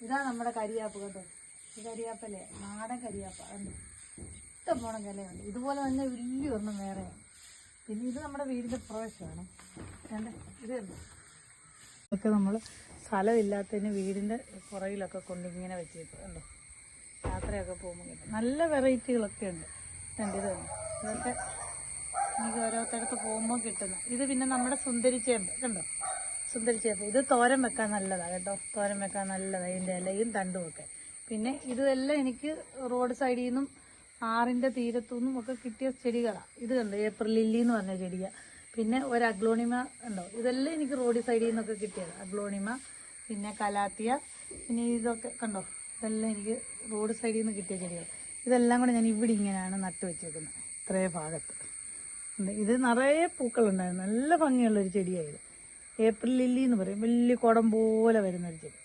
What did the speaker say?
ഇതാണ് നമ്മുടെ കരിയാപ്പ് കേട്ടോ. ഈ കരിയാപ്പല്ലേ നാടൻ കരിയാപ്പ കണ്ടോ, ഇഷ്ടം പോണം കിലയുണ്ട്. ഇതുപോലെ തന്നെ വലിയ ഒന്നും വേറെയാണ്. പിന്നെ ഇത് നമ്മുടെ വീടിൻ്റെ പ്രവേശമാണ്. ഇത് കണ്ടോ, ഇതൊക്കെ നമ്മൾ സ്ഥലമില്ലാത്തതിന് വീടിൻ്റെ പുറകിലൊക്കെ കൊണ്ടിങ്ങനെ വെച്ചേക്കും കണ്ടോ. യാത്രയൊക്കെ പോകുമ്പോൾ കിട്ടും. നല്ല വെറൈറ്റികളൊക്കെ ഉണ്ട്. ഇത് കണ്ടോ, ഇതൊക്കെ എനിക്ക് ഓരോരുത്തരത്ത് പോകുമ്പോൾ കിട്ടുന്ന. ഇത് പിന്നെ നമ്മുടെ സുന്ദരിച്ചേമ്പ് കണ്ടോ, സുന്ദരിച്ചേമ്പ്. ഇത് തോരൻ വെക്കാൻ നല്ലതാണ് കേട്ടോ, തോരൻ വെക്കാൻ നല്ലതാണ്. ഇതിൻ്റെ ഇലയും തണ്ടും ഒക്കെ. പിന്നെ ഇതെല്ലാം എനിക്ക് റോഡ് സൈഡിൽ നിന്നും ആറിൻ്റെ തീരത്തു നിന്നും ഒക്കെ കിട്ടിയ ചെടികളാണ്. ഇത് കണ്ടോ, ഏപ്രിൽ ലില്ലി എന്ന് പറഞ്ഞ ചെടിയാണ്. പിന്നെ ഒരു അഗ്ലോണിമ ഉണ്ടോ, ഇതെല്ലാം എനിക്ക് റോഡ് സൈഡിൽ നിന്നൊക്കെ കിട്ടിയത്. അഗ്ലോണിമ, പിന്നെ കലാത്തിയ, പിന്നെ ഇതൊക്കെ കണ്ടോ, ഇതെല്ലാം എനിക്ക് റോഡ് സൈഡിൽ നിന്ന് കിട്ടിയ ചെടികൾ. ഇതെല്ലാം കൂടെ ഞാൻ ഇവിടെ ഇങ്ങനെയാണ് നട്ടു വെച്ചേക്കുന്നത്, ഇത്രയും ഭാഗത്ത്. ഇത് നിറയെ പൂക്കളുണ്ടായിരുന്നു. നല്ല ഭംഗിയുള്ളൊരു ചെടിയായത്. ഏപ്രിൽ ലില്ലി എന്ന് പറയും. വലിയ കുടം പോലെ വരുന്നൊരു ചെടി.